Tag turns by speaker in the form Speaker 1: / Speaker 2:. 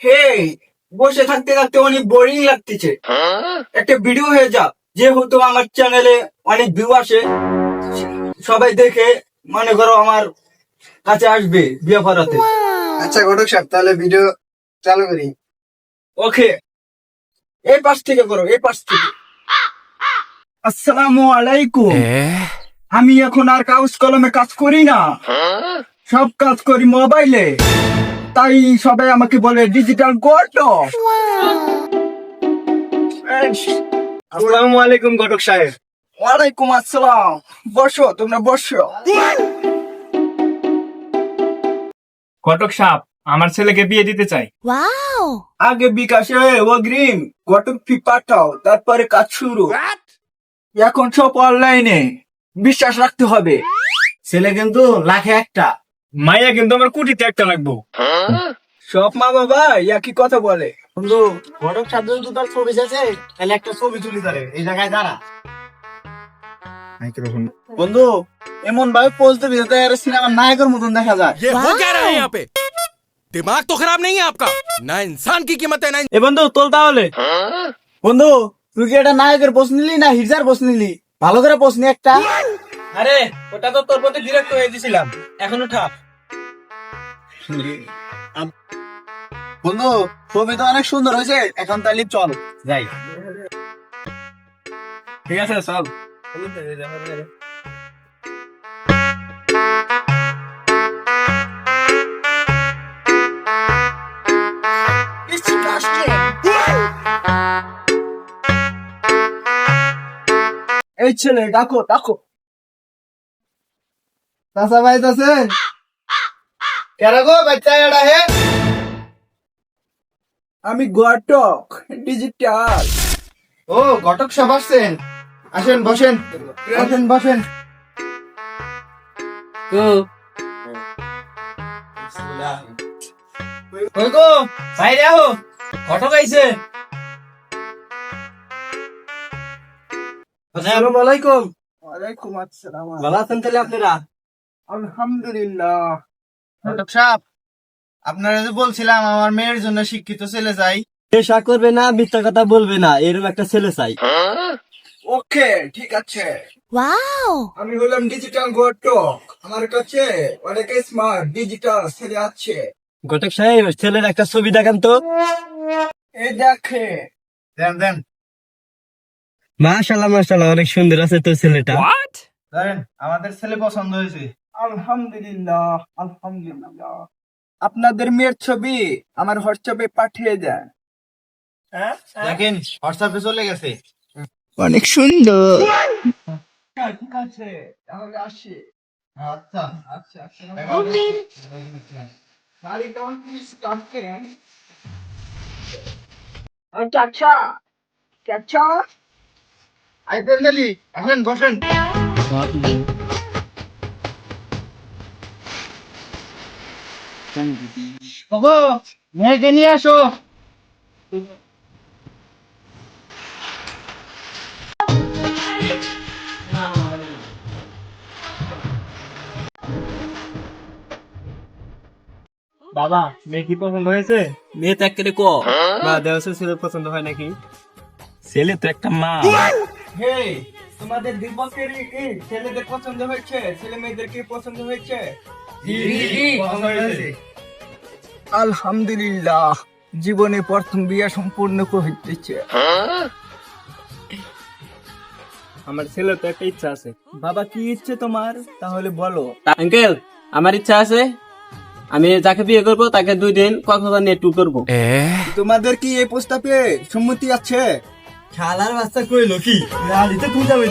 Speaker 1: হে, বসে থাকতে থাকতে অনেক বোরিং লাগতেছে, একটা ভিডিও হয়ে যা। যেহেতু আমার চ্যানেলে অনেক ভিউ আসে, সবাই দেখে মনে করো আমার কাছে আসবে বিয়ে করাতে।
Speaker 2: আচ্ছা ঘটক সাহেব, তাহলে ভিডিও চালু করি।
Speaker 1: ওকে, এই পাশ থেকে করো, এই পাশ থেকে। আসসালামু আলাইকুম। আমি এখন আর কাগজ কলমে কাজ করি না, সব কাজ করি মোবাইলে। তাই সবাই আমাকে বলে ডিজিটাল ঘটক।
Speaker 2: আসসালামু আলাইকুম ঘটক সাহেব।
Speaker 1: ওয়ালাইকুম আসসালাম। বসো, তোমরা বসো।
Speaker 3: ঘটক সাহেব, আমার ছেলেকে বিয়ে দিতে চাই।
Speaker 1: আগে বিকাশে অগ্রিম ঘটক ফি পাঠাও, তারপরে কাজ শুরু। এখন সব অনলাইনে, বিশ্বাস রাখতে হবে।
Speaker 2: ছেলে কিন্তু লাখে একটা।
Speaker 3: মাইয়া কিন্তু আমার কোটিতে একটা লাগবো।
Speaker 1: সব মা বাবা একই কথা বলে।
Speaker 2: বন্ধু, ঘটক সাহেব যদি তার ছবি আছে, তাহলে একটা ছবি তুলি তারে এই জায়গায় দাঁড়া। বন্ধু, এমন ভাবে পোজ দিবি যাতে সিনেমার নায়কের মতন দেখা যায়।
Speaker 4: ये हो क्या रहा है यहाँ पे? दिमाग तो खराब नहीं है आपका? ना इंसान की कीमत है ना।
Speaker 2: এ বন্ধু, তোল তাহলে। বন্ধু, তুই কি এটা নায়কের পোজ নিলি না হিজার পোজ নিলি? ভালো করে পোজ নি একটা।
Speaker 3: আরে ওটা তো তোর প্রতি ডিরেক্ট হয়ে দিছিলাম, এখন উঠা।
Speaker 2: বন্ধু, ছবি তো অনেক সুন্দর হয়েছে, এখন তাহলে চল যাই।
Speaker 3: ঠিক আছে চল।
Speaker 1: এই ছেলে ডাকো ডাকো।
Speaker 2: চাচা ভাই আছেন? কেরা গো বাচ্চা এটা হে?
Speaker 1: আমি ঘটক ডিজিটাল।
Speaker 2: ও, ঘটক সাহেব আসছেন, আসেন বসেন, বসেন বসেন।
Speaker 3: ওই গো, বাইরে আহো, ঘটক আইছে।
Speaker 2: আসসালামু আলাইকুম।
Speaker 1: ওয়ালাইকুম আসসালাম।
Speaker 2: ভালো আছেন তাহলে আপনারা?
Speaker 1: আলহামদুলিল্লাহ।
Speaker 2: ঘটক সাহেব, আপনারা যে বলছিলাম আমার মেয়ের জন্য শিক্ষিত ছেলে চাই।
Speaker 5: নেশা করবে না, মিথ্যা কথা বলবে না, এরকম একটা ছেলে চাই।
Speaker 1: ওকে, ঠিক আছে। আমি হলাম ডিজিটাল ঘটক, আমার কাছে অনেক স্মার্ট ডিজিটাল ছেলে আছে।
Speaker 5: ঘটক সাহেব, ছেলের একটা ছবি দেখান তো।
Speaker 1: এই দেখে।
Speaker 2: দেন দেন
Speaker 5: মাশাআল্লাহ মাশাআল্লাহ, অনেক সুন্দর আছে তো ছেলেটা।
Speaker 2: দেন, আমাদের ছেলে পছন্দ হয়েছে।
Speaker 1: আলহামদুলিল্লাহ আলহামদুলিল্লাহ। আপনাদের মেয়ের ছবি আমার হোয়াটসঅ্যাপে পাঠিয়ে দেন।
Speaker 2: দেখেন হোয়াটসঅ্যাপে চলে গেছে।
Speaker 1: অনেক সুন্দর। ঠিক আছে, তাহলে আসি।
Speaker 2: আচ্ছা
Speaker 1: আচ্ছা আচ্ছা। গাড়িটা প্লিজ রাখেন। চাচা চাচা,
Speaker 2: আইতেন দিলি, আসেন বসেন। ওগো, মেয়েকে নিয়ে আসো।
Speaker 3: বাবা, মেয়ে কি পছন্দ হয়েছে?
Speaker 5: মেয়ে তো একটা ক
Speaker 3: বা দেওয়া ছেলে পছন্দ হয় নাকি? ছেলে তো একটা মা।
Speaker 1: হে, তোমাদের দিবসের ছেলেদের পছন্দ হয়েছে? ছেলে মেয়েদের কি পছন্দ হয়েছে?
Speaker 2: পছন্দ হয়েছে।
Speaker 1: আলহামদুলিল্লাহ, জীবনে প্রথম বিয়ে সম্পূর্ণ হইতেছে।
Speaker 3: আমার ছেলে তো একটা ইচ্ছা আছে।
Speaker 1: বাবা, কি ইচ্ছে তোমার? তাহলে বলো।
Speaker 5: আঙ্কেল, আমার ইচ্ছা আছে, আমি যাকে বিয়ে করবো তাকে 2 দিন কক্সবাজার নিয়ে ট্যুর করবো।
Speaker 1: তোমাদের কি এই প্রস্তাবে সম্মতি আছে?
Speaker 5: শালার বাচ্চা কইলো কি?
Speaker 1: গাড়িতে তুই যাবে।